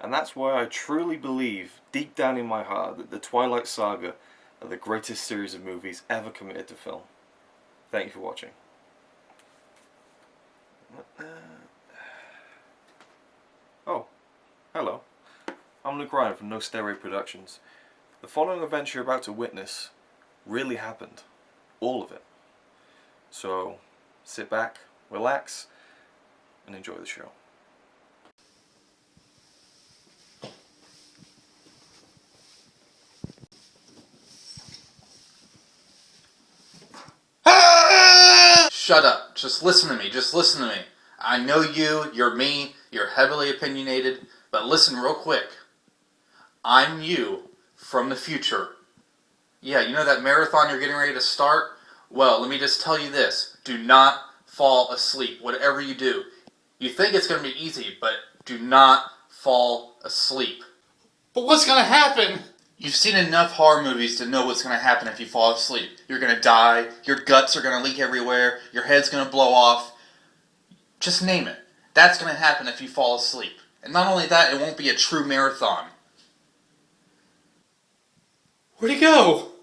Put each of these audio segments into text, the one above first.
And that's why I truly believe, deep down in my heart, that the Twilight Saga are the greatest series of movies ever committed to film. Thank you for watching. Oh, hello. I'm Luke Ryan from No Stairway Productions. The following events you're about to witness really happened. All of it. So, sit back, relax, and enjoy the show. Shut up. Just listen to me. Just listen to me. I know you're me, you're heavily opinionated, but listen real quick. I'm you from the future. Yeah, you know that marathon you're getting ready to start? Well, let me just tell you this. Do not fall asleep, whatever you do. You think it's going to be easy, but do not fall asleep. But what's going to happen? You've seen enough horror movies to know what's going to happen if you fall asleep. You're going to die, your guts are going to leak everywhere, your head's going to blow off. Just name it. That's going to happen if you fall asleep. And not only that, it won't be a true marathon. Where'd he go?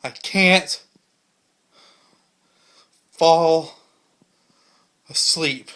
I can't fall asleep.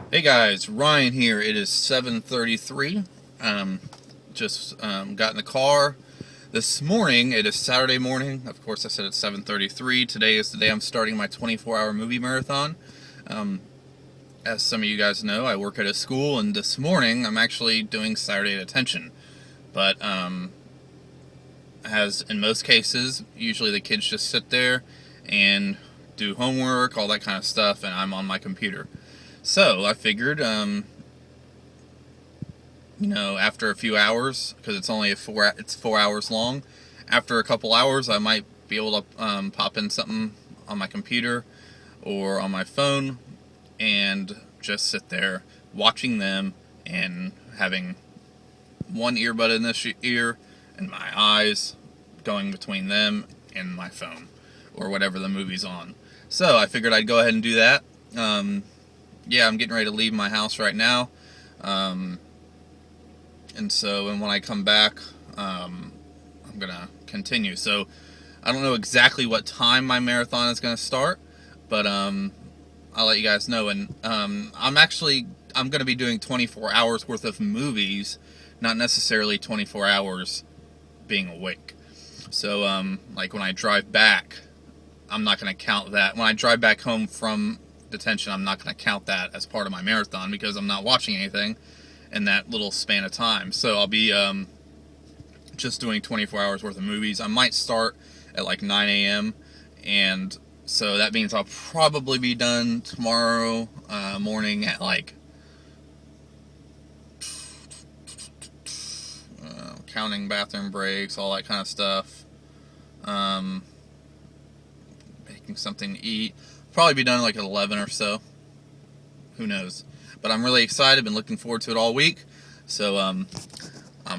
Hey guys, Ryan here. It is 7:33. Just got in the car this morning. It is Saturday morning. Of course, I said it's 7:33. Today is the day I'm starting my 24-hour movie marathon. As some of you guys know, I work at a school, and this morning I'm actually doing Saturday detention. But as in most cases, usually the kids just sit there and do homework, all that kind of stuff, and I'm on my computer. So I figured, after a few hours, because it's only 4 hours long, after a couple hours I might be able to pop in something on my computer or on my phone and just sit there watching them and having one earbud in this ear and my eyes going between them and my phone or whatever the movie's on. So I figured I'd go ahead and do that. Yeah, I'm getting ready to leave my house right now, and when I come back, I'm gonna continue. So I don't know exactly what time my marathon is gonna start, but I'll let you guys know. And I'm gonna be doing 24 hours worth of movies, not necessarily 24 hours being awake. So like when I drive back, I'm not gonna count that. When I drive back home from detention, I'm not going to count that as part of my marathon because I'm not watching anything in that little span of time. So I'll be just doing 24 hours worth of movies. I might start at like 9 a.m. and so that means I'll probably be done tomorrow morning at like counting bathroom breaks, all that kind of stuff, making something to eat. Probably be done like at 11 or so. Who knows? But I'm really excited. Been looking forward to it all week. So I'm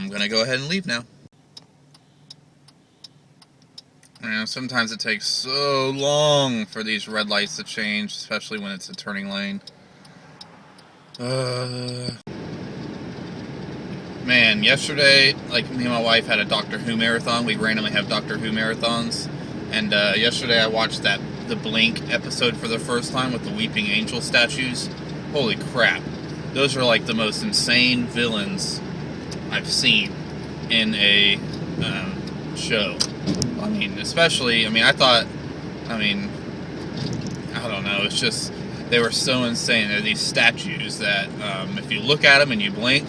gonna go ahead and leave now. Sometimes it takes so long for these red lights to change, especially when it's a turning lane. Man, yesterday, like me and my wife had a Doctor Who marathon. We randomly have Doctor Who marathons. And yesterday I watched the Blink episode for the first time with the Weeping Angel statues. Holy crap. Those are like the most insane villains I've seen in a show. I mean, especially, I don't know, it's just, they were so insane. They're these statues that if you look at them and you blink,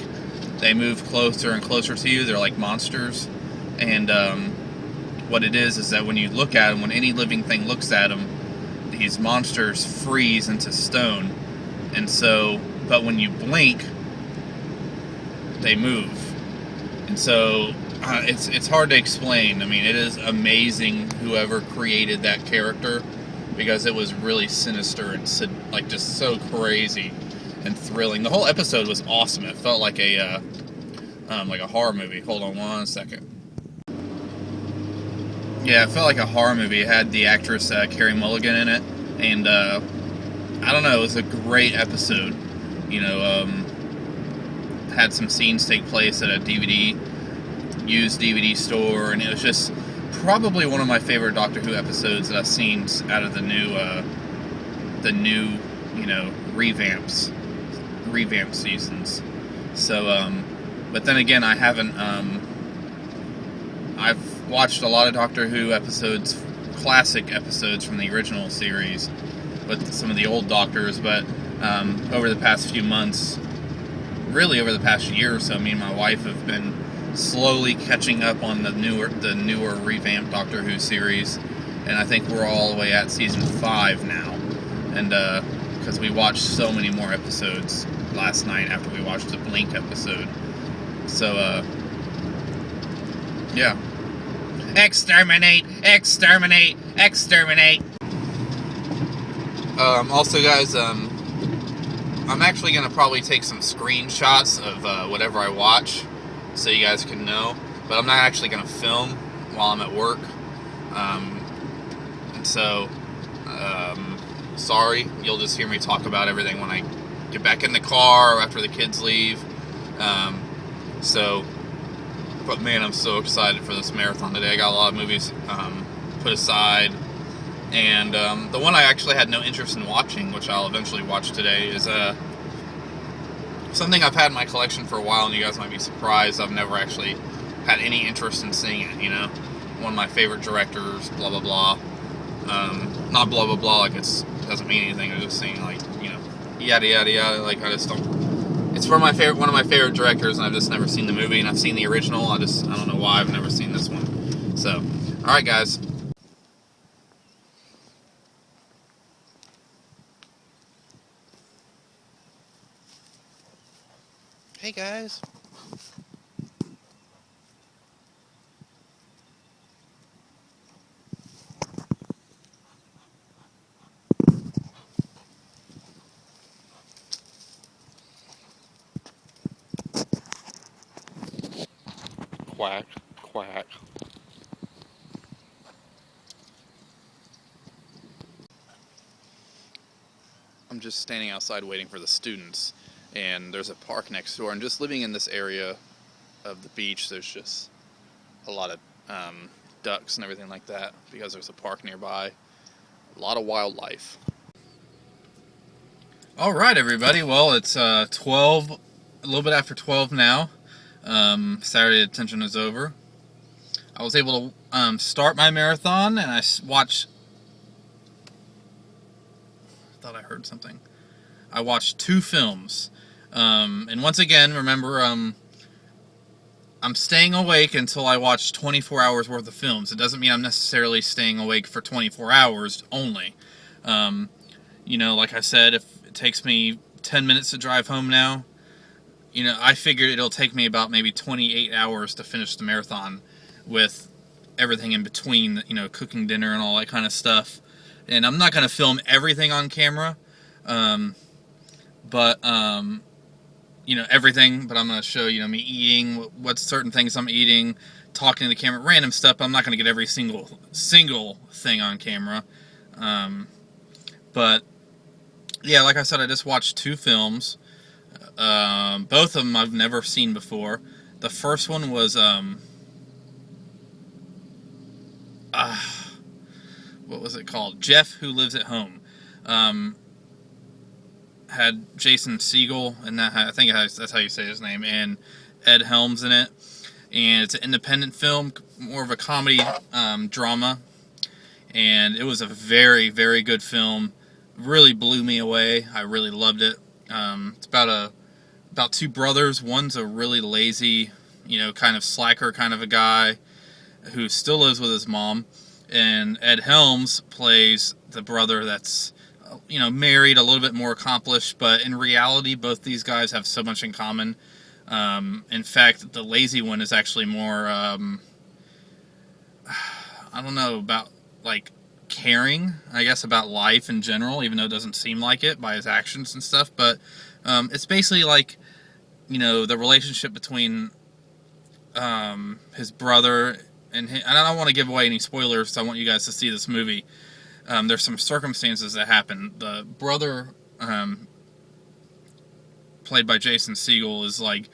they move closer and closer to you. They're like monsters. And what it is that when you look at them, when any living thing looks at them, these monsters freeze into stone. And so, but when you blink, they move. And so it's hard to explain. I mean, it is amazing whoever created that character, because it was really sinister and like just so crazy and thrilling. The whole episode was awesome. It felt like a horror movie. Hold on one second. Yeah, it felt like a horror movie. It had the actress Carey Mulligan in it, and I don't know, it was a great episode. You know, had some scenes take place at a used DVD store, and it was just probably one of my favorite Doctor Who episodes that I've seen out of the new revamped seasons. So, but then again, I haven't. I've watched a lot of Doctor Who episodes, classic episodes from the original series, with some of the old Doctors. But over the past few months, really over the past year or so, me and my wife have been slowly catching up on the newer revamped Doctor Who series, and I think we're all the way at season 5 now. And because we watched so many more episodes last night after we watched the Blink episode. So yeah. Exterminate! Exterminate! Exterminate! Also, guys, I'm actually gonna probably take some screenshots of whatever I watch, so you guys can know. But I'm not actually gonna film while I'm at work. And so, sorry, you'll just hear me talk about everything when I get back in the car or after the kids leave. But man, I'm so excited for this marathon today. I got a lot of movies put aside, and the one I actually had no interest in watching, which I'll eventually watch today, is something I've had in my collection for a while, and you guys might be surprised I've never actually had any interest in seeing it. You know, one of my favorite directors, blah blah blah. Not blah blah blah like it doesn't mean anything. I'm just saying, like, you know, yada yada yada. Like, I just don't. It's one of my favorite directors, and I've just never seen the movie, and I've seen the original. I don't know why I've never seen this one. So, all right, guys. Hey, guys. Quack, quack. I'm just standing outside waiting for the students, and there's a park next door, and just living in this area of the beach, there's just a lot of ducks and everything like that, because there's a park nearby. A lot of wildlife. Alright, everybody, well, it's 12, a little bit after 12 now. Saturday detention is over. I was able to start my marathon, and I watched. I thought I heard something. I watched 2 films, and once again, remember, I'm staying awake until I watch 24 hours worth of films. It doesn't mean I'm necessarily staying awake for 24 hours only. You know, like I said, if it takes me 10 minutes to drive home now, you know, I figured it'll take me about maybe 28 hours to finish the marathon, with everything in between, you know, cooking dinner and all that kind of stuff. And I'm not going to film everything on camera, but you know, everything, but I'm going to show, you know, me eating, what certain things I'm eating, talking to the camera, random stuff. But I'm not going to get every single thing on camera. But yeah, like I said, I just watched 2 films. Both of them I've never seen before. The first one was what was it called? Jeff Who Lives at Home. Had Jason Segel, and that I think that's how you say his name, and Ed Helms in it. And it's an independent film, more of a comedy drama, and it was a very, very good film. Really blew me away. I really loved it. It's about 2 brothers. One's a really lazy, you know, kind of slacker kind of a guy who still lives with his mom, and Ed Helms plays the brother that's, you know, married, a little bit more accomplished, but in reality, both these guys have so much in common. In fact, the lazy one is actually more, I don't know, about, like, caring, I guess, about life in general, even though it doesn't seem like it by his actions and stuff. But it's basically like, the relationship between his brother and I don't want to give away any spoilers, so I want you guys to see this movie. There's some circumstances that happen. The brother, played by Jason Segel, is like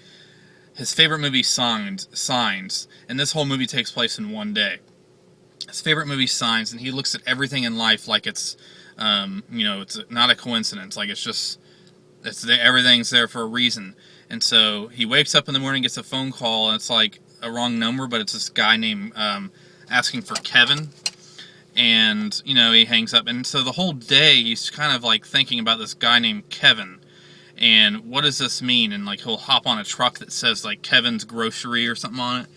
his favorite movie, Signs, and this whole movie takes place in one day. His favorite movie, Signs, and he looks at everything in life like it's, it's not a coincidence. Like it's there, everything's there for a reason. And so he wakes up in the morning, gets a phone call, and it's like a wrong number, but it's this guy named asking for Kevin. And, he hangs up. And so the whole day, he's kind of like thinking about this guy named Kevin. And what does this mean? And like he'll hop on a truck that says like Kevin's Grocery or something on it.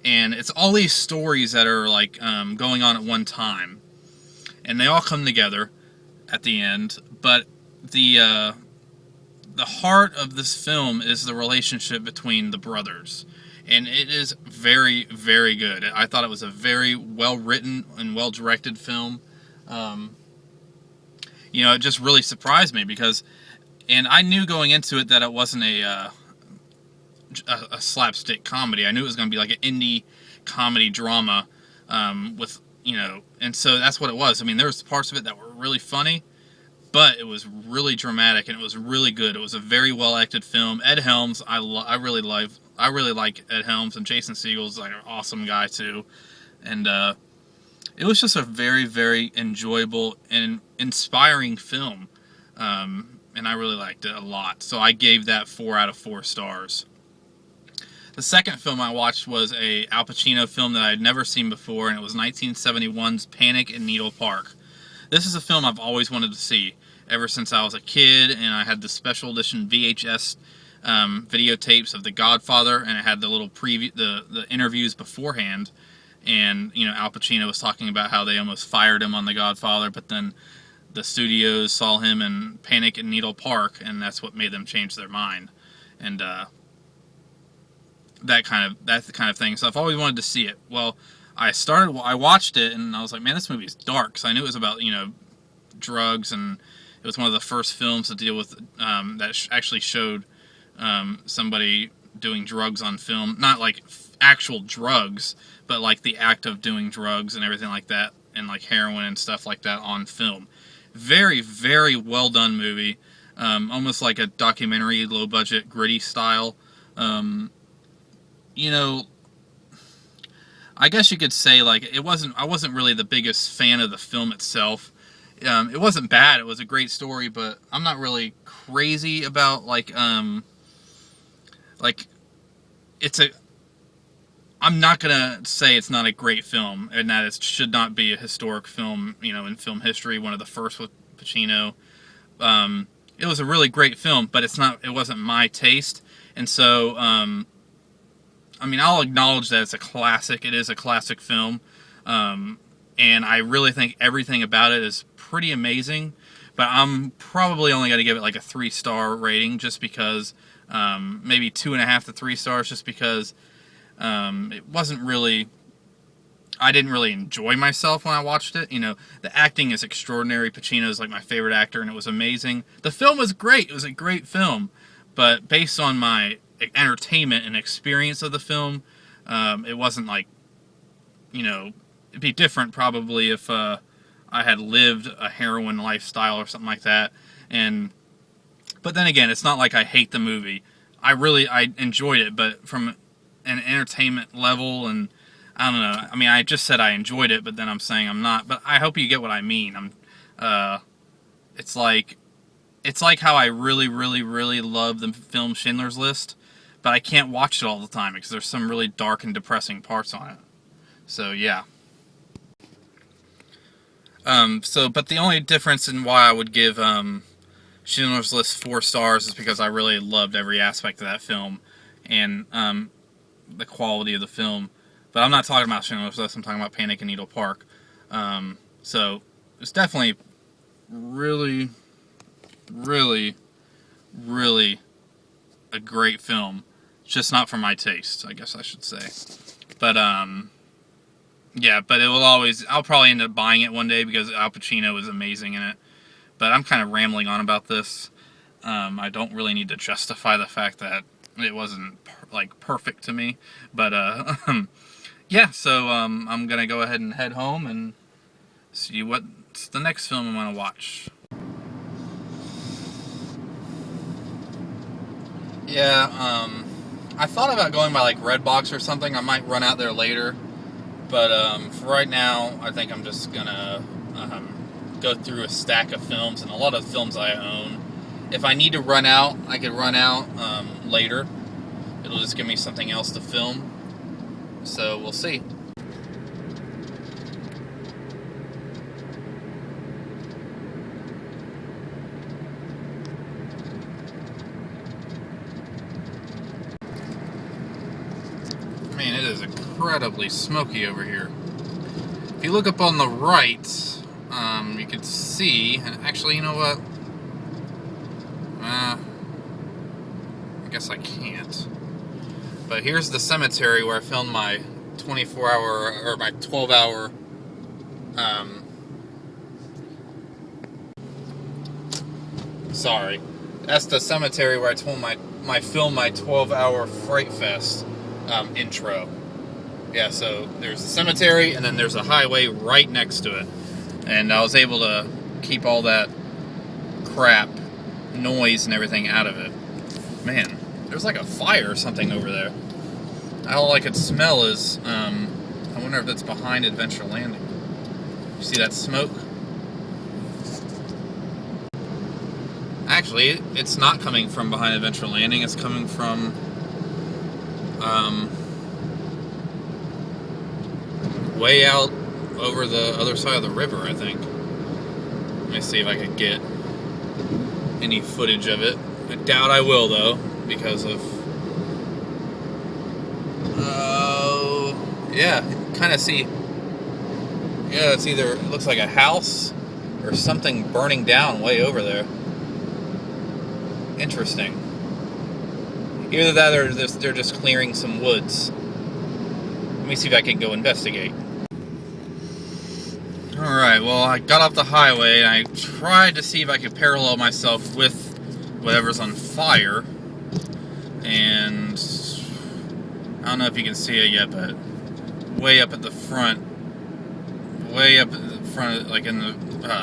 And it's all these stories that are like going on at one time. And they all come together at the end. But the heart of this film is the relationship between the brothers. And it is very, very good. I thought it was a very well-written and well-directed film. It just really surprised me because... And I knew going into it that it wasn't a slapstick comedy. I knew it was going to be like an indie comedy drama with, and so that's what it was. I mean, there was parts of it that were really funny, but it was really dramatic and it was really good. It was a very well-acted film. Ed Helms, I really like Ed Helms, and Jason Segel's like an awesome guy too. And it was just a very, very enjoyable and inspiring film. And I really liked it a lot. So I gave that 4 out of 4 stars. The second film I watched was a Al Pacino film that I had never seen before, and it was 1971's Panic in Needle Park. This is a film I've always wanted to see ever since I was a kid, and I had the special edition VHS videotapes of The Godfather, and it had the little preview, the interviews beforehand. And, Al Pacino was talking about how they almost fired him on The Godfather, but then the studios saw him in Panic in Needle Park, and that's what made them change their mind. And that's the kind of thing. So I've always wanted to see it. Well, I watched it, and I was like, man, this movie is dark. So I knew it was about, drugs, and it was one of the first films to deal with that actually showed somebody doing drugs on film. Not like actual drugs, but like the act of doing drugs and everything like that, and like heroin and stuff like that on film. Very, very well done movie. Almost like a documentary, low budget, gritty style. I guess you could say like I wasn't really the biggest fan of the film itself. It wasn't bad. It was a great story, but I'm not really crazy about I'm not gonna say it's not a great film and that it should not be a historic film, in film history, one of the first with Pacino. It was a really great film, but it wasn't my taste. And so, I'll acknowledge that it's a classic. It is a classic film. And I really think everything about it is pretty amazing. But I'm probably only going to give it like a 3-star rating just because, maybe 2.5 to 3 stars, just because it wasn't really... I didn't really enjoy myself when I watched it. The acting is extraordinary. Pacino is like my favorite actor, and it was amazing. The film was great. It was a great film. But based on my entertainment and experience of the film, it wasn't like, it'd be different probably if I had lived a heroin lifestyle or something like that. But then again, it's not like I hate the movie. I enjoyed it, but from an entertainment level, and I don't know. I just said I enjoyed it, but then I'm saying I'm not. But I hope you get what I mean. It's like how I really, really, really love the film Schindler's List, but I can't watch it all the time because there's some really dark and depressing parts on it. So yeah. But the only difference in why I would give Schindler's List 4 stars is because I really loved every aspect of that film and the quality of the film. But I'm not talking about Schindler's List, I'm talking about Panic in Needle Park. So it's definitely really, really, really a great film. It's just not for my taste, I guess I should say. But yeah, but it will always. I'll probably end up buying it one day because Al Pacino is amazing in it. But I'm kind of rambling on about this. I don't really need to justify the fact that it wasn't like perfect to me. But yeah, so I'm gonna go ahead and head home and see what's the next film I'm gonna watch. Yeah, I thought about going by like Redbox or something. I might run out there later, but for right now, I think I'm just gonna go through a stack of films, and a lot of films I own. If I need to run out, I could run out later. It'll just give me something else to film. So we'll see. Man, it is incredibly smoky over here. If you look up on the right, you can see, and actually, you know what? I guess I can't. But here's the cemetery where I filmed my 24-hour, or my 12-hour, sorry. That's the cemetery where I filmed my 12-hour Fright Fest intro. Yeah, so there's the cemetery, and then there's a highway right next to it. And I was able to keep all that crap, noise, and everything out of it. Man, there's like a fire or something over there. All I could smell is, I wonder if that's behind Adventure Landing. You see that smoke? Actually, it's not coming from behind Adventure Landing. It's coming from, way out over the other side of the river, I think. Let me see if I can get any footage of it. I doubt I will, though, because of... yeah, kind of see... Yeah, it's either... It looks like a house or something burning down way over there. Interesting. Either that or they're just clearing some woods. Let me see if I can go investigate. Alright, well, I got off the highway and I tried to see if I could parallel myself with whatever's on fire. And I don't know if you can see it yet, but way up at the front, like in the,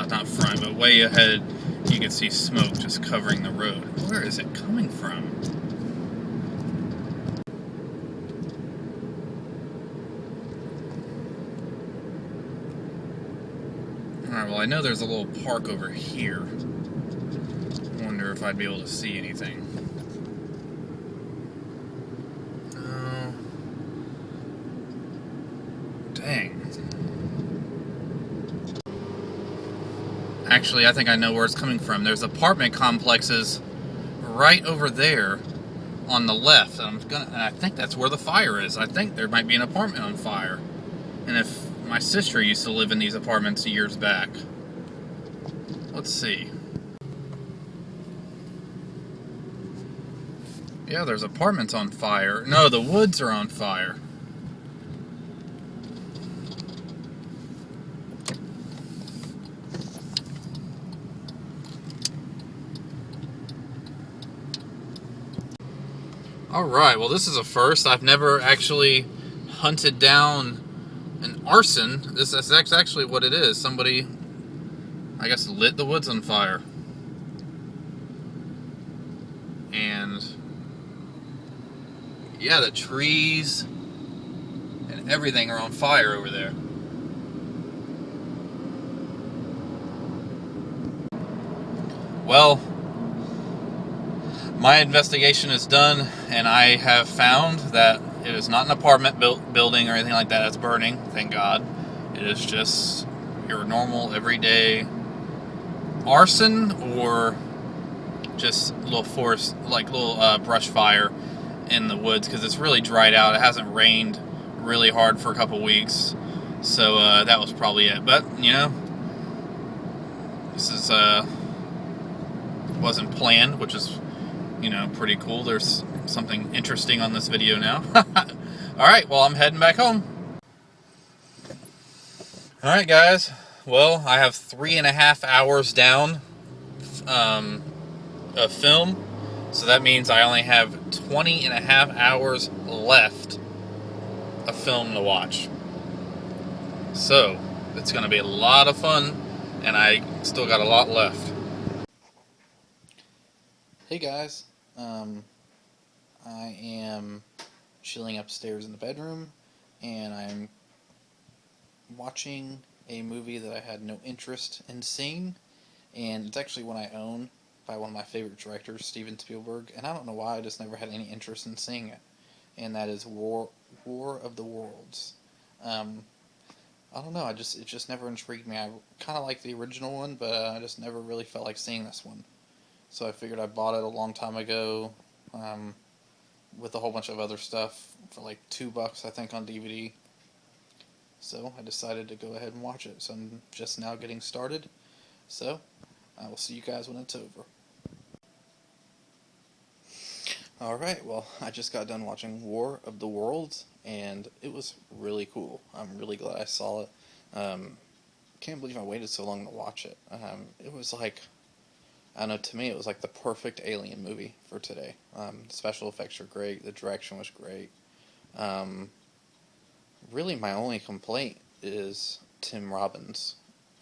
not front, but way ahead, you can see smoke just covering the road. Where is it coming from? Alright, well, I know there's a little park over here. I wonder if I'd be able to see anything. Oh. Dang. Actually, I think I know where it's coming from. There's apartment complexes right over there on the left. And I think that's where the fire is. I think there might be an apartment on fire. And if my sister used to live in these apartments years back. Let's see. Yeah, there's apartments on fire. No, the woods are on fire. Alright, well, this is a first. I've never actually hunted down an arson. That's actually what it is. Somebody, I guess, lit the woods on fire. And yeah, the trees and everything are on fire over there. Well, my investigation is done, and I have found that it is not an apartment building or anything like that that's burning, thank God. It is just your normal, everyday arson, or just a little forest, like little brush fire in the woods, because it's really dried out. It hasn't rained really hard for a couple weeks, so that was probably it. But, you know, this is wasn't planned, which is pretty cool. There's something interesting on this video now. Alright, well, I'm heading back home. Alright, guys. Well, I have 3.5 hours down of film. So that means I only have 20.5 hours left of film to watch. So, it's going to be a lot of fun, and I still got a lot left. Hey guys, I am chilling upstairs in the bedroom, and I'm watching a movie that I had no interest in seeing, and it's actually one I own by one of my favorite directors, Steven Spielberg, and I don't know why, I just never had any interest in seeing it, and that is War of the Worlds. I don't know, it just never intrigued me. I kind of like the original one, but I just never really felt like seeing this one. So I figured I bought it a long time ago, with a whole bunch of other stuff for like $2, I think, on DVD. So I decided to go ahead and watch it. So I'm just now getting started. So I will see you guys when it's over. Alright, well, I just got done watching War of the Worlds, and it was really cool. I'm really glad I saw it. Can't believe I waited so long to watch it. It was like, I don't know, to me it was like the perfect alien movie for today. Special effects are great, the direction was great. Really my only complaint is Tim Robbins,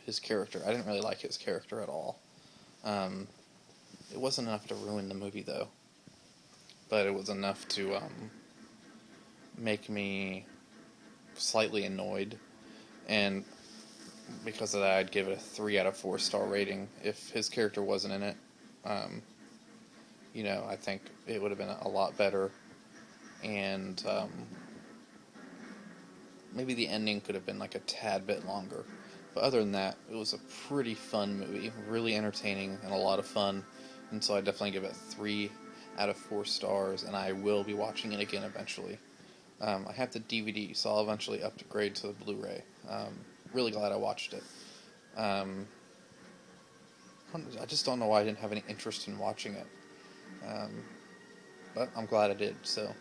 his character. I didn't really like his character at all. It wasn't enough to ruin the movie though. But it was enough to make me slightly annoyed, and because of that, I'd give it a 3 out of 4 star rating. If his character wasn't in it, I think it would have been a lot better, and maybe the ending could have been like a tad bit longer. But other than that, it was a pretty fun movie, really entertaining and a lot of fun, and so I definitely give it 3 out of 4 stars, and I will be watching it again eventually. I have the DVD, so I'll eventually upgrade to the Blu-ray. Really glad I watched it. I just don't know why I didn't have any interest in watching it. But I'm glad I did, so.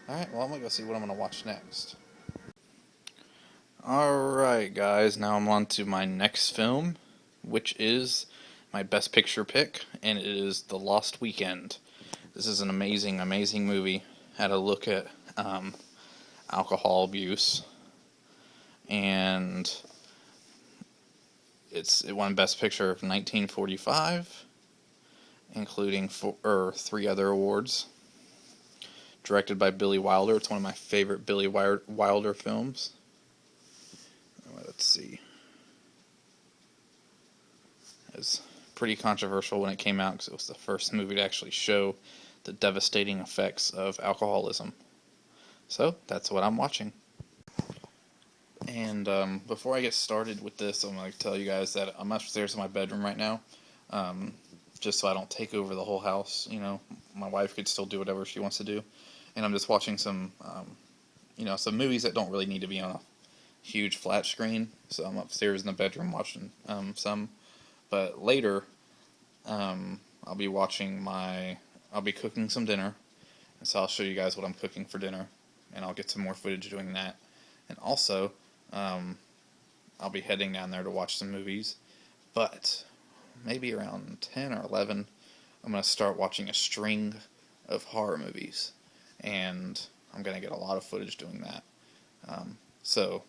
Alright, well, I'm going to go see what I'm going to watch next. Alright, guys, now I'm on to my next film, which is my Best Picture pick, and it is The Lost Weekend. This is an amazing, amazing movie. Had a look at alcohol abuse, and it won Best Picture of 1945, including 3 other awards. Directed by Billy Wilder. It's one of my favorite Billy Wilder films. Let's see. It was pretty controversial when it came out because it was the first movie to actually show the devastating effects of alcoholism. So, that's what I'm watching. And before I get started with this, I'm going to tell you guys that I'm upstairs in my bedroom right now, just so I don't take over the whole house. My wife could still do whatever she wants to do. And I'm just watching some movies that don't really need to be on a huge flat screen. So I'm upstairs in the bedroom watching some. But later, I'll be cooking some dinner, and so I'll show you guys what I'm cooking for dinner, and I'll get some more footage doing that. And also, I'll be heading down there to watch some movies, but maybe around 10 or 11, I'm going to start watching a string of horror movies, and I'm going to get a lot of footage doing that. So,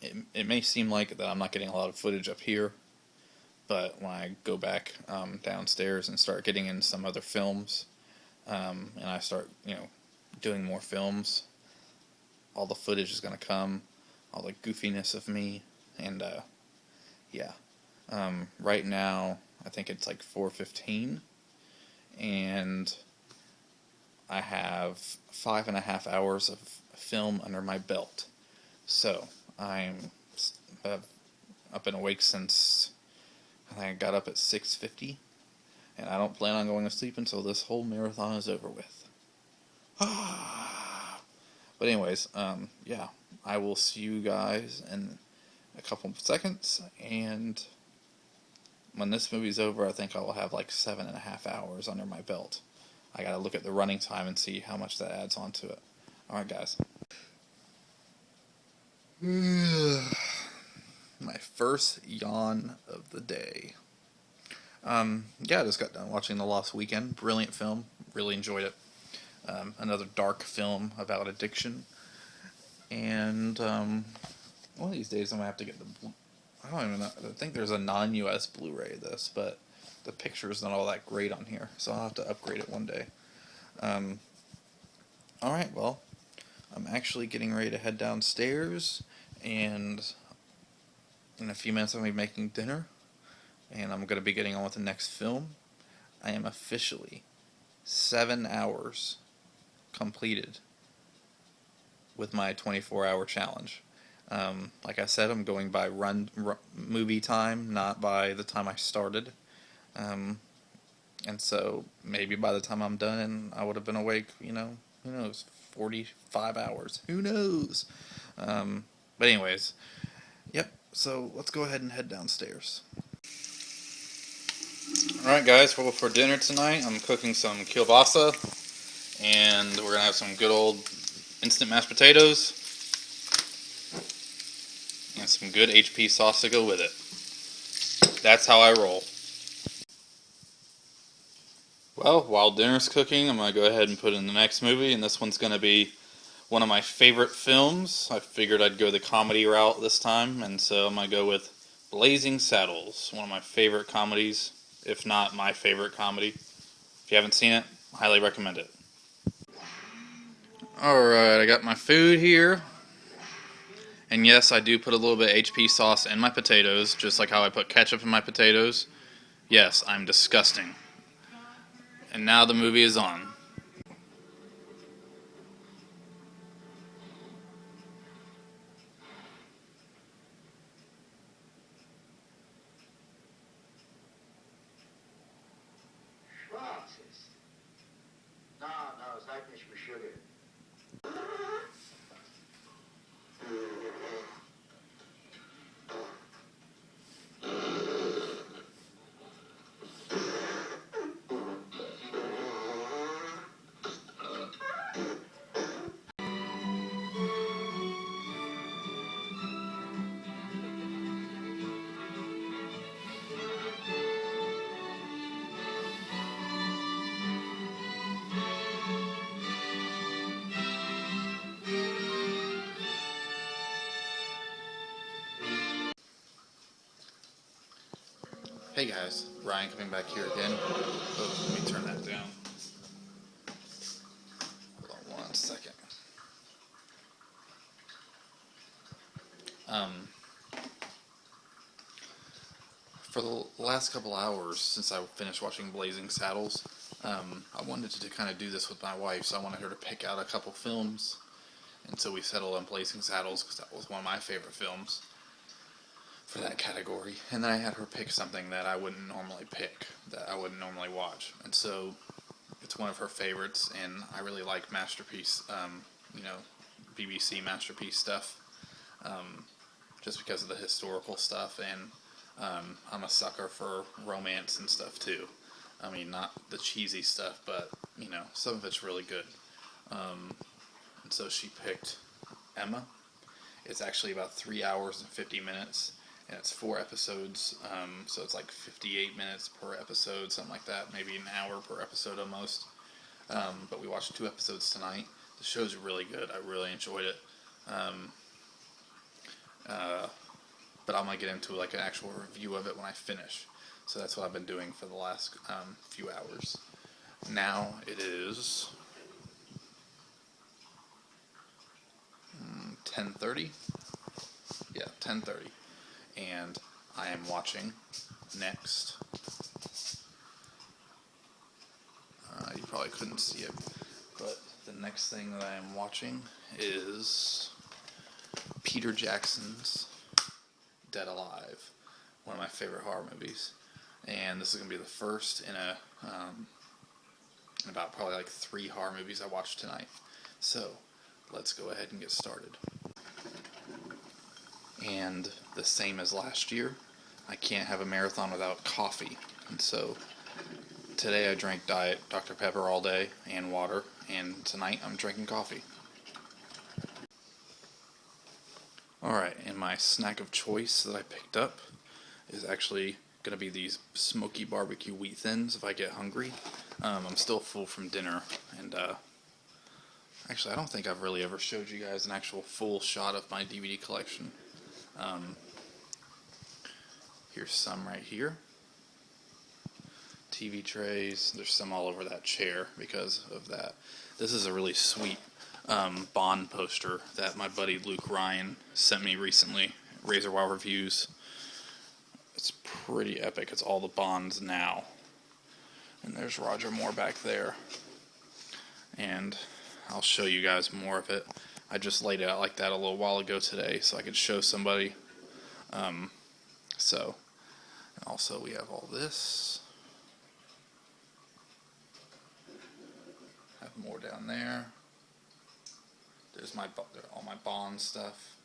it may seem like that I'm not getting a lot of footage up here, but when I go back downstairs and start getting in some other films, and I start, doing more films, all the footage is going to come, all the goofiness of me, and, yeah. Right now, I think it's like 4:15, and I have 5.5 hours of film under my belt. So, I've been awake since I think I got up at 6:50, and I don't plan on going to sleep until this whole marathon is over with. But anyways, yeah, I will see you guys in a couple of seconds, and when this movie's over, I think I will have like 7.5 hours under my belt. I gotta look at the running time and see how much that adds on to it. Alright, guys. My first yawn of the day. Yeah, I just got done watching The Lost Weekend. Brilliant film. Really enjoyed it. Another dark film about addiction. And one of these days I'm going to have to get the... I don't even know. I think there's a non-US Blu-ray of this, but the picture's not all that great on here. So I'll have to upgrade it one day. Alright, well, I'm actually getting ready to head downstairs. And in a few minutes I'm going to be making dinner. And I'm going to be getting on with the next film. I am officially 7 hours completed with my 24-hour challenge. Like I said, I'm going by movie time, not by the time I started. And so maybe by the time I'm done and I would have been awake, who knows, 45 hours. Who knows? But anyways, yep, so let's go ahead and head downstairs. Alright guys, well, for dinner tonight I'm cooking some kielbasa, and we're going to have some good old instant mashed potatoes, and some good HP sauce to go with it. That's how I roll. Well, while dinner's cooking, I'm going to go ahead and put in the next movie, and this one's going to be one of my favorite films. I figured I'd go the comedy route this time, and so I'm going to go with Blazing Saddles, one of my favorite comedies, if not my favorite comedy. If you haven't seen it, I highly recommend it. Alright, I got my food here. And yes, I do put a little bit of HP sauce in my potatoes, just like how I put ketchup in my potatoes. Yes, I'm disgusting. And now the movie is on. No, sag nicht mit Sugar. Hey guys, Ryan coming back here again. Oh, let me turn that down. Hold on 1 second. For the last couple hours since I finished watching Blazing Saddles, I wanted to kind of do this with my wife, so I wanted her to pick out a couple films, and so we settled on Blazing Saddles because that was one of my favorite films for that category. And then I had her pick something that I wouldn't normally pick, that I wouldn't normally watch, and so it's one of her favorites, and I really like Masterpiece, BBC Masterpiece stuff, just because of the historical stuff, and I'm a sucker for romance and stuff too. I mean, not the cheesy stuff, but some of it's really good. And so she picked Emma. It's actually about 3 hours and 50 minutes, and it's 4 episodes, so it's like 58 minutes per episode, something like that, maybe an hour per episode almost. But we watched 2 episodes tonight. The show's really good. I really enjoyed it. But I'm going to get into like an actual review of it when I finish. So that's what I've been doing for the last few hours. Now it is 10:30. Yeah, 10:30. And I am watching next. You probably couldn't see it, but the next thing that I am watching is Peter Jackson's Dead Alive, one of my favorite horror movies, and this is going to be the first in about probably like 3 horror movies I watched tonight. So let's go ahead and get started. And the same as last year, I can't have a marathon without coffee, and so Today I drank Diet Dr. Pepper all day and water, and tonight I'm drinking coffee. Alright, and my snack of choice that I picked up is actually going to be these smoky barbecue wheat thins if I get hungry. I'm still full from dinner, and actually I don't think I've really ever showed you guys an actual full shot of my DVD collection. Here's some right here. TV trays, there's some all over that chair because of that. This is a really sweet Bond poster that my buddy Luke Ryan sent me recently, Razor Wire Reviews. It's pretty epic. It's all the Bonds now. And there's Roger Moore back there. And I'll show you guys more of it. I just laid it out like that a little while ago today so I could show somebody. And also we have all this. Have more down there. There's all my Bond stuff.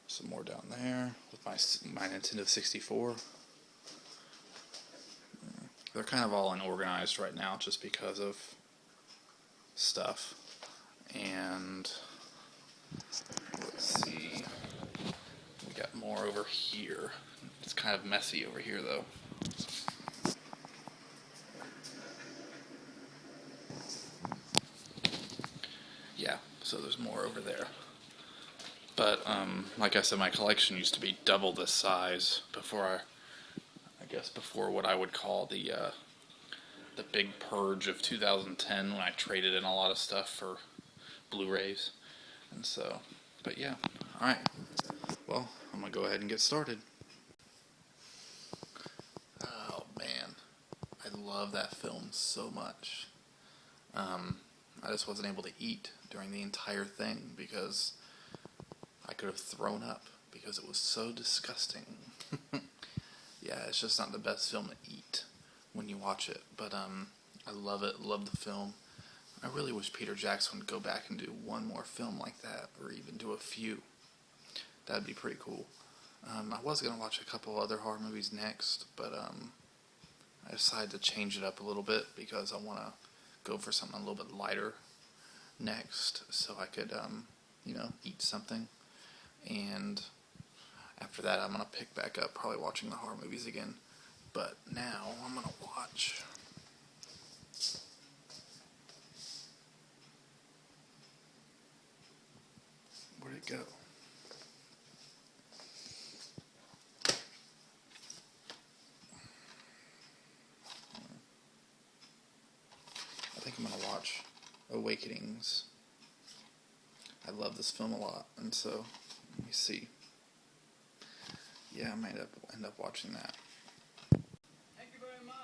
Some more down there with my Nintendo 64. They're kind of all unorganized right now just because of stuff. And let's see. We got more over here. It's kind of messy over here though. Yeah, so there's more over there. But, like I said, my collection used to be double this size before before what I would call the big purge of 2010 when I traded in a lot of stuff for Blu-rays. And so, but yeah, alright. Well, I'm gonna go ahead and get started. Oh man, I love that film so much. I just wasn't able to eat during the entire thing because I could have thrown up because it was so disgusting. Yeah, it's just not the best film to eat when you watch it, but I love it, love the film. I really wish Peter Jackson would go back and do one more film like that, or even do a few. That'd be pretty cool. I was going to watch a couple other horror movies next, but I decided to change it up a little bit because I want to go for something a little bit lighter next, so I could, eat something. And after that, I'm going to pick back up probably watching the horror movies again. But now I'm going to watch where'd it go? I think I'm going to watch Awakenings. I love this film a lot, and so let me see. Yeah, I might end up watching that. Thank you very much.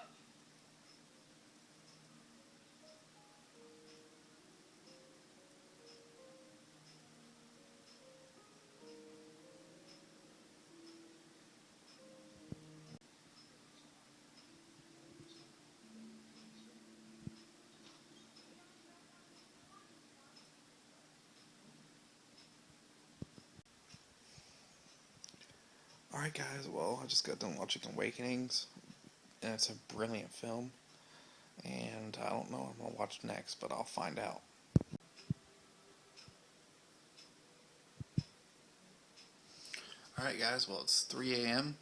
Alright guys, well, I just got done watching Awakenings, and it's a brilliant film, and I don't know what I'm going to watch next, but I'll find out. Alright guys, well it's 3 a.m.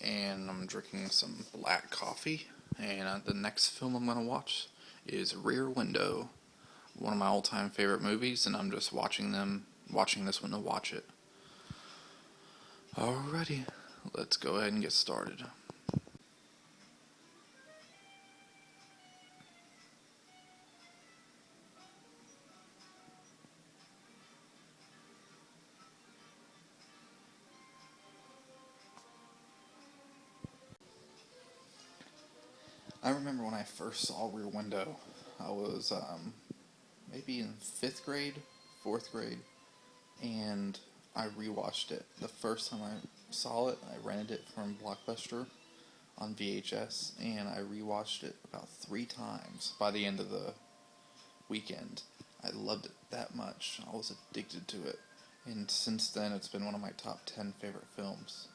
and I'm drinking some black coffee, and the next film I'm going to watch is Rear Window, one of my all-time favorite movies, and I'm just watching this one to watch it. Alrighty, let's go ahead and get started. I remember when I first saw Rear Window, I was maybe in 5th grade, 4th grade, and I rewatched it. The first time I saw it, I rented it from Blockbuster on VHS, and I rewatched it about 3 times by the end of the weekend. I loved it that much. I was addicted to it, and since then it's been one of my top 10 favorite films.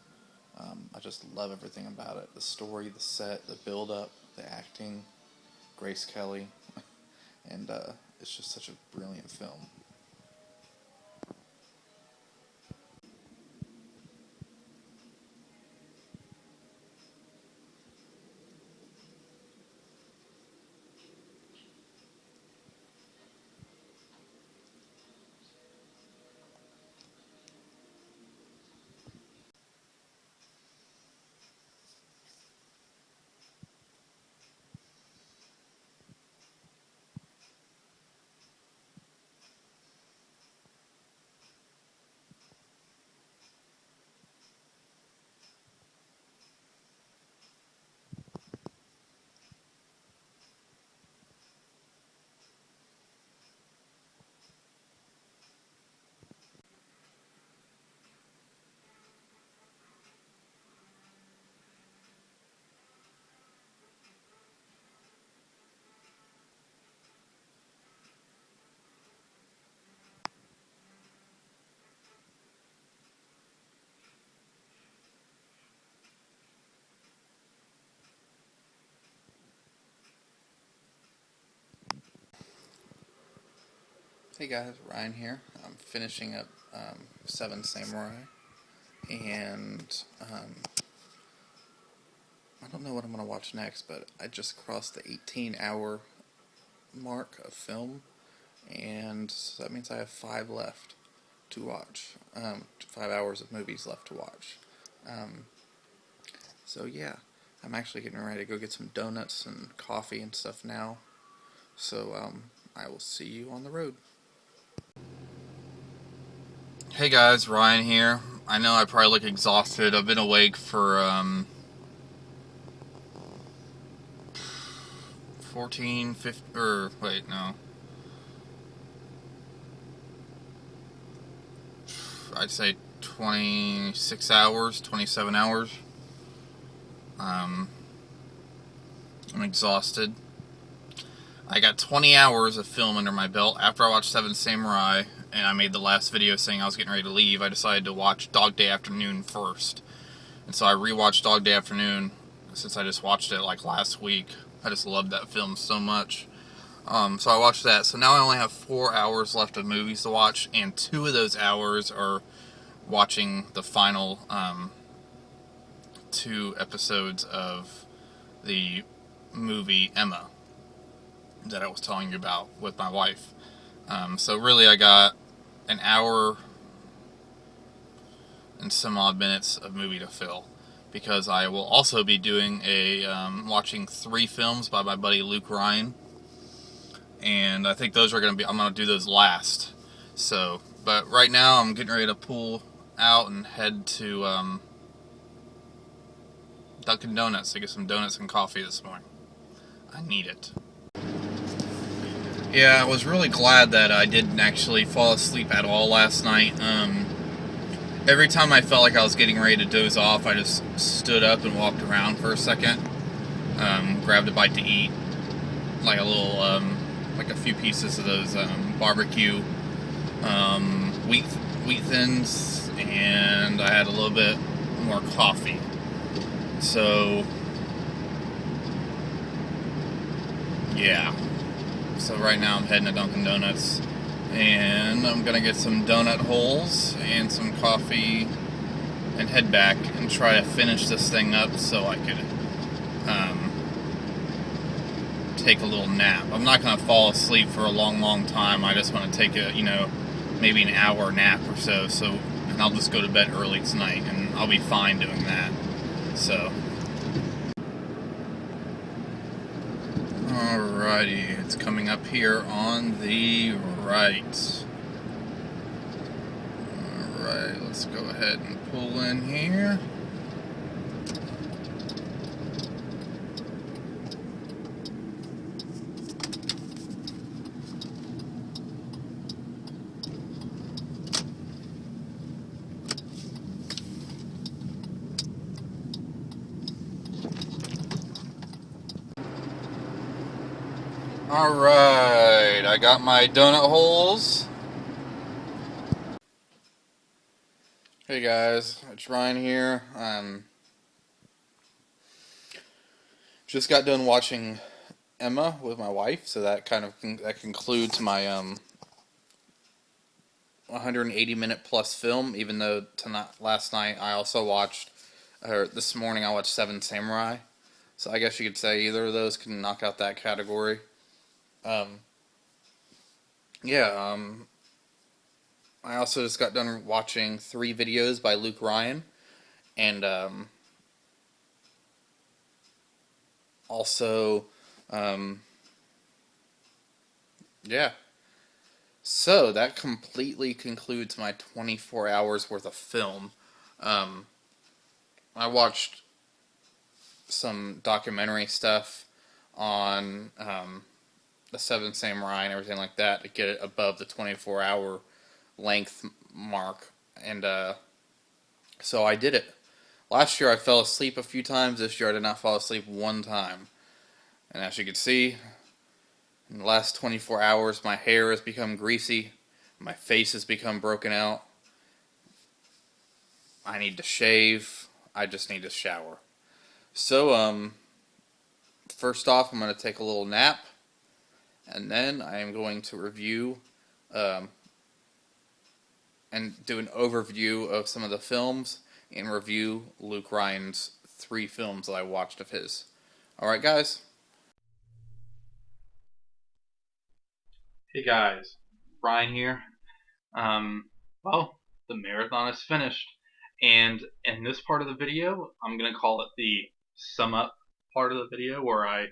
I just love everything about it. The story, the set, the build-up. the acting, Grace Kelly, and it's just such a brilliant film. Hey guys, Ryan here. I'm finishing up Seven Samurai, and I don't know what I'm going to watch next, but I just crossed the 18-hour mark of film, and so that means I have 5 left to watch. 5 hours of movies left to watch. So yeah, I'm actually getting ready to go get some donuts and coffee and stuff now. So I will see you on the road. Hey guys, Ryan here. I know I probably look exhausted. I've been awake for 14, 15, or wait, no. I'd say 26 hours, 27 hours. I'm exhausted. I got 20 hours of film under my belt after I watched Seven Samurai, and I made the last video saying I was getting ready to leave. I decided to watch Dog Day Afternoon first. And so I rewatched Dog Day Afternoon since I just watched it like last week. I just loved that film so much. So I watched that. So now I only have 4 hours left of movies to watch, and 2 of those hours are watching the final 2 episodes of the movie Emma that I was telling you about with my wife. So really I got an hour and some odd minutes of movie to fill, because I will also be doing watching 3 films by my buddy Luke Ryan, and I think those are I'm going to do those last. So, but right now I'm getting ready to pull out and head to Dunkin' Donuts to get some donuts and coffee this morning. I need it. Yeah, I was really glad that I didn't actually fall asleep at all last night. Every time I felt like I was getting ready to doze off, I just stood up and walked around for a second, grabbed a bite to eat, like a little, like a few pieces of those barbecue wheat thins, and I had a little bit more coffee. So, yeah. So right now I'm heading to Dunkin' Donuts, and I'm gonna get some donut holes and some coffee and head back and try to finish this thing up so I could take a little nap. I'm not gonna fall asleep for a long time. I just want to take a, maybe an hour nap or so, and I'll just go to bed early tonight, and I'll be fine doing that. So, alrighty, it's coming up here on the right. Alright, let's go ahead and pull in here. Alright, I got my donut holes. Hey guys, it's Ryan here. Just got done watching Emma with my wife, so that kind of that concludes my 180-minute plus film. Even though last night I also watched, or this morning I watched Seven Samurai. So I guess you could say either of those can knock out that category. Um, yeah. I also just got done watching 3 videos by Luke Ryan, and also, yeah. So that completely concludes my 24 hours worth of film. Um, I watched some documentary stuff on the Seven Samurai and everything like that to get it above the 24-hour length mark, and so I did it. Last year I fell asleep a few times. This year I did not fall asleep one time. And as you can see, in the last 24 hours, my hair has become greasy. My face has become broken out. I need to shave. I just need to shower. So, first off, I'm going to take a little nap. And then I am going to review um, and do an overview of some of the films and review Luke Ryan's 3 films that I watched of his. Alright, guys? Hey guys, Brian here. Well, the marathon is finished, and in this part of the video, I'm gonna call it the sum up part of the video, where I,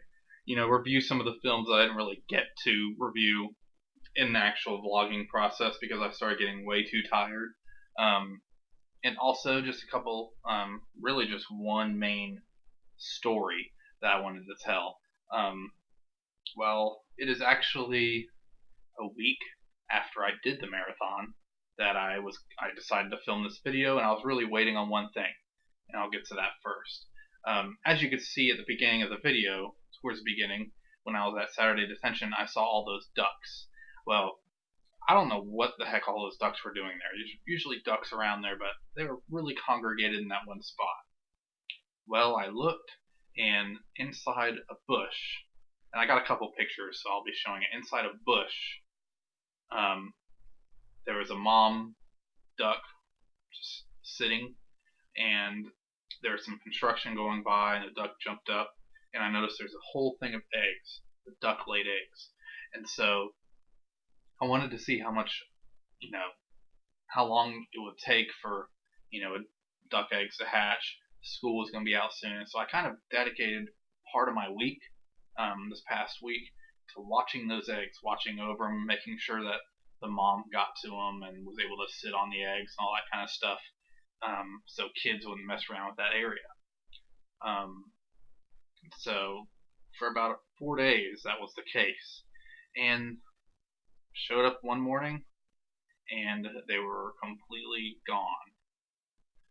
review some of the films I didn't really get to review in the actual vlogging process because I started getting way too tired. And also just a couple, really just one main story that I wanted to tell. Well, it is actually a week after I did the marathon that I decided to film this video, and I was really waiting on one thing, and I'll get to that first. As you could see at the beginning of the video, towards the beginning, when I was at Saturday Detention, I saw all those ducks. Well, I don't know what the heck all those ducks were doing there. There's usually ducks around there, but they were really congregated in that one spot. Well, I looked, and inside a bush, and I got a couple pictures, so I'll be showing it. Inside a bush, there was a mom duck just sitting, and there was some construction going by, and the duck jumped up, and I noticed there's a whole thing of eggs. The duck laid eggs, and so I wanted to see how much, how long it would take for, duck eggs to hatch. School was going to be out soon, so I kind of dedicated part of my week, this past week, to watching those eggs, watching over them, making sure that the mom got to them and was able to sit on the eggs and all that kind of stuff, so kids wouldn't mess around with that area. So for about 4 days, that was the case, and showed up one morning, and they were completely gone.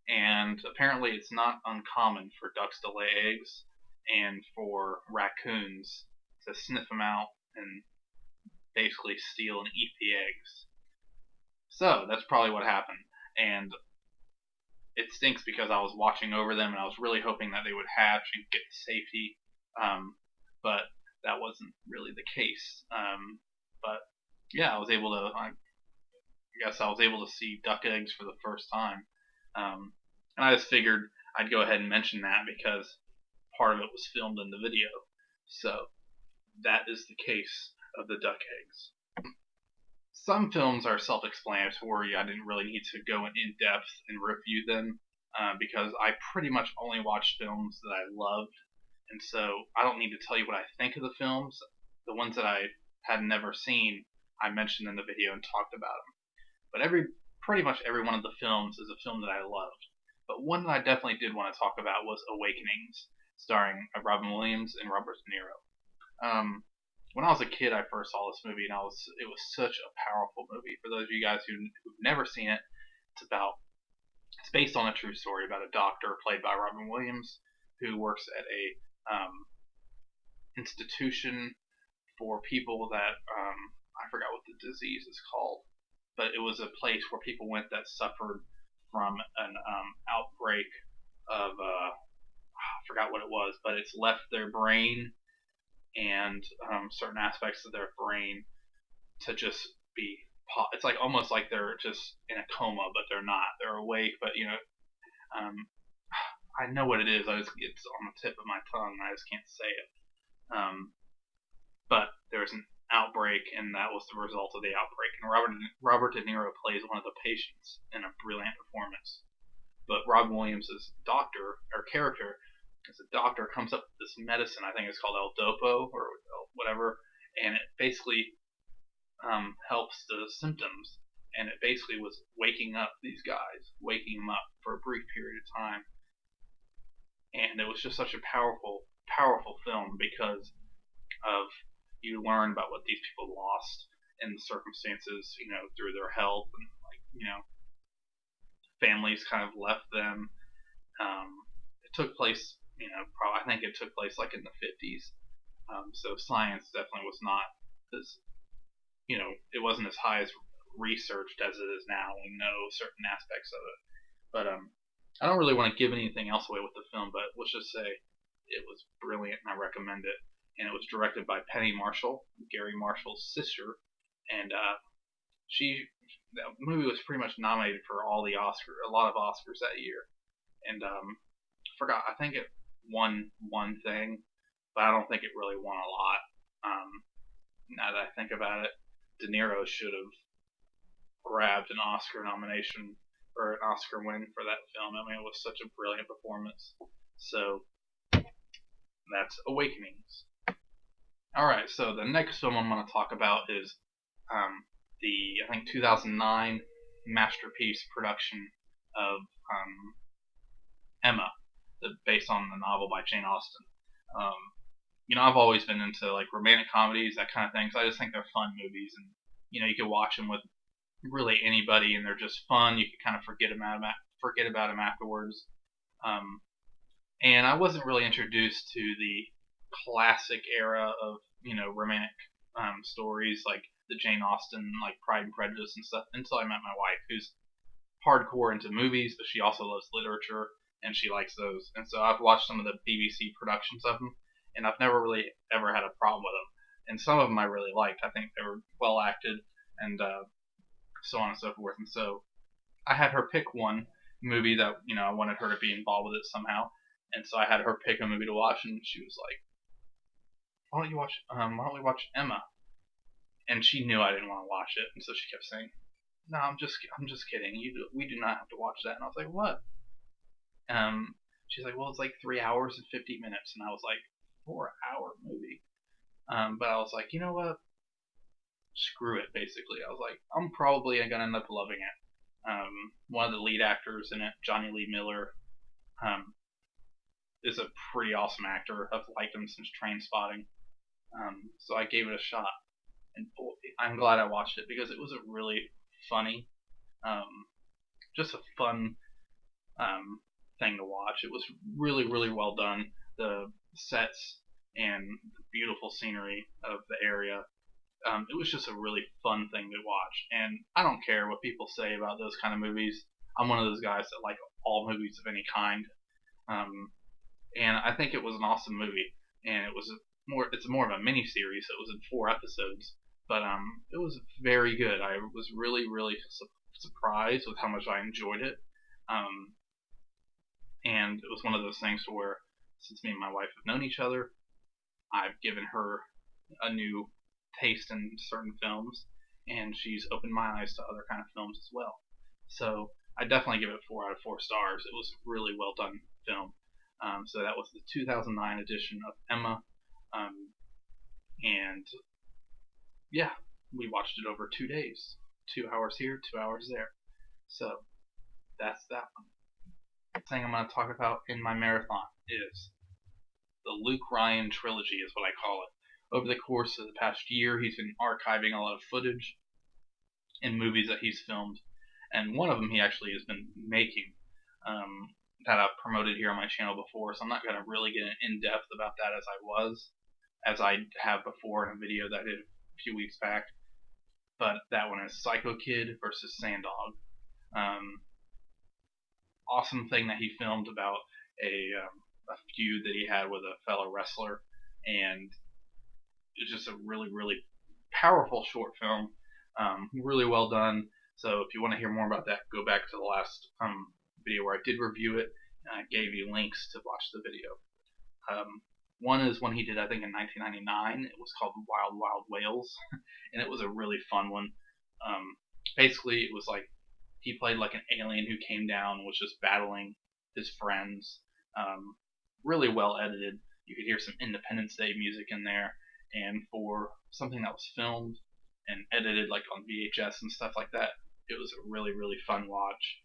And apparently it's not uncommon for ducks to lay eggs and for raccoons to sniff them out and basically steal and eat the eggs. So that's probably what happened, and it stinks because I was watching over them and I was really hoping that they would hatch and get to safety, but that wasn't really the case. But yeah, I guess I was able to see duck eggs for the first time. And I just figured I'd go ahead and mention that because part of it was filmed in the video. So that is the case of the duck eggs. Some films are self-explanatory. I didn't really need to go in depth and review them because I pretty much only watched films that I loved, and so I don't need to tell you what I think of the films. The ones that I had never seen, I mentioned in the video and talked about them. But pretty much every one of the films is a film that I loved. But one that I definitely did want to talk about was Awakenings, starring Robin Williams and Robert De Niro. When I was a kid, I first saw this movie, and it was such a powerful movie. For those of you guys who've never seen it, it's based on a true story about a doctor played by Robin Williams who works at a institution for people that I forgot what the disease is called, but it was a place where people went that suffered from an outbreak of I forgot what it was, but it's left their brain and certain aspects of their brain to just be. It's like almost like they're just in a coma, but they're not. They're awake, but I know what it is. It's on the tip of my tongue. I just can't say it. But there's an outbreak, and that was the result of the outbreak. And Robert De Niro plays one of the patients in a brilliant performance. But Robin Williams' doctor or character, as a doctor, comes up with this medicine. I think it's called L-Dopo or whatever, and it basically helps the symptoms. And it basically was waking up these guys, waking them up for a brief period of time. And it was just such a powerful, powerful film because of you learn about what these people lost in the circumstances, through their health and families kind of left them. It took place, I think it took place like in the 50s. So science definitely was not as, it wasn't as high as researched as it is now. We know certain aspects of it, but I don't really want to give anything else away with the film. But let's just say it was brilliant, and I recommend it. And it was directed by Penny Marshall, Gary Marshall's sister, and the movie was pretty much nominated for a lot of Oscars that year, and forgot. I think it won one thing, but I don't think it really won a lot. Now that I think about it, De Niro should have grabbed an Oscar nomination or an Oscar win for that film. I mean, it was such a brilliant performance. So that's Awakenings. Alright, so the next film I'm going to talk about is the, I think, 2009 masterpiece production of Emma, based on the novel by Jane Austen. I've always been into like romantic comedies, that kind of thing, so I just think they're fun movies, and you can watch them with really anybody, and they're just fun. You can kind of forget about them afterwards. And I wasn't really introduced to the classic era of romantic stories like the Jane Austen, like Pride and Prejudice and stuff, until I met my wife, who's hardcore into movies, but she also loves literature, and she likes those. And so I've watched some of the BBC productions of them, and I've never really ever had a problem with them. And some of them I really liked. I think they were well acted, and so on and so forth. And so I had her pick one movie that I wanted her to be involved with it somehow. And so I had her pick a movie to watch, and she was like, why don't we watch Emma? And she knew I didn't want to watch it, and so she kept saying, no, I'm just kidding. We do not have to watch that. And I was like, what? She's like, well, it's like 3 hours and 50 minutes. And I was like, 4-hour movie. But I was like, you know what? Screw it, basically. I was like, I'm probably going to end up loving it. One of the lead actors in it, Johnny Lee Miller, is a pretty awesome actor. I've liked him since Trainspotting. So I gave it a shot. And boy, I'm glad I watched it, because it was a really funny, just a fun thing to watch. It was really, really well done. The sets and the beautiful scenery of the area. It was just a really fun thing to watch. And I don't care what people say about those kind of movies. I'm one of those guys that like all movies of any kind. And I think it was an awesome movie. And it's more of a mini series. So it was in 4 episodes. But it was very good. I was really, really surprised with how much I enjoyed it. And it was one of those things to where, since me and my wife have known each other, I've given her a new taste in certain films, and she's opened my eyes to other kind of films as well. So I definitely give it 4 out of 4 stars. It was a really well done film. So that was the 2009 edition of Emma. And yeah, we watched it over 2 days. 2 hours here, 2 hours there. So that's that one. The thing I'm going to talk about in my marathon is the Luke Ryan trilogy, is what I call it. Over the course of the past year, he's been archiving a lot of footage in movies that he's filmed, and one of them he actually has been making, that I've promoted here on my channel before, so I'm not going to really get in depth about that as I have before in a video that I did a few weeks back. But that one is Psycho Kid versus Sandog. Awesome thing that he filmed about a a feud that he had with a fellow wrestler, and it's just a really, really powerful short film. Really well done. So if you want to hear more about that, go back to the last video where I did review it, and I gave you links to watch the video. One is one he did, I think, in 1999. It was called Wild Wild Wales, and it was a really fun one. Basically, it was like he played like an alien who came down and was just battling his friends. Really well edited. You could hear some Independence Day music in there, and for something that was filmed and edited like on VHS and stuff like that, it was a really, really fun watch.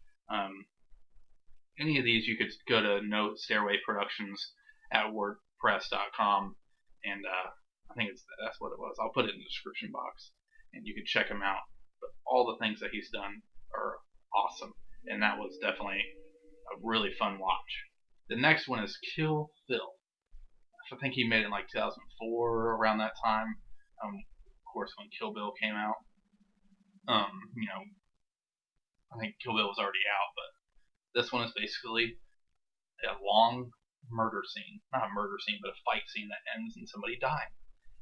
Any of these, you could go to No Stairway Productions at WordPress.com, and I think that's what it was. I'll put it in the description box, and you can check him out. But all the things that he's done are awesome, and that was definitely a really fun watch. The next one is Kill Phil. I think he made it in like 2004, around that time. Of course, when Kill Bill came out. I think Kill Bill was already out, but this one is basically a long murder scene. Not a murder scene, but a fight scene that ends in somebody dying.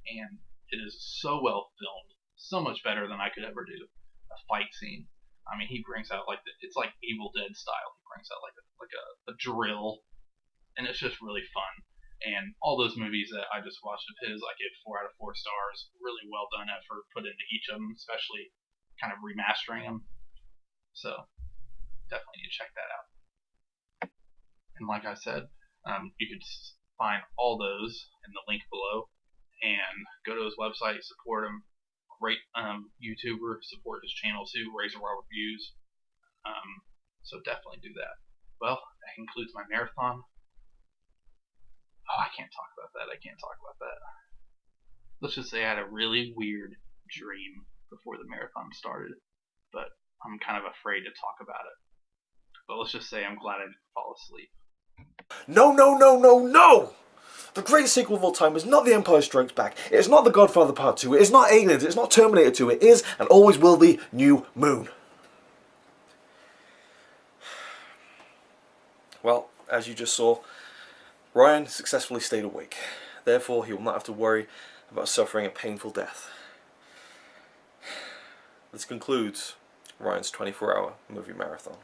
And it is so well filmed. So much better than I could ever do. A fight scene. I mean, he brings out it's like Evil Dead style. He brings out like a drill, and it's just really fun. And all those movies that I just watched of his, I give 4 out of 4 stars. Really well done effort put into each of them, especially kind of remastering them. So definitely need to check that out. And like I said, you could find all those in the link below, and go to his website, support him. Great YouTuber, support his channel too, Razor Wild Reviews. So definitely do that. Well, that concludes my marathon. Oh, I can't talk about that. Let's just say I had a really weird dream before the marathon started, but I'm kind of afraid to talk about it. But let's just say I'm glad I didn't fall asleep. No, no, no, no, no! The greatest sequel of all time is not The Empire Strikes Back. It is not The Godfather Part 2. It is not Aliens. It's not Terminator 2. It is, and always will be, New Moon. Well, as you just saw, Ryan successfully stayed awake. Therefore, he will not have to worry about suffering a painful death. This concludes Ryan's 24-hour movie marathon.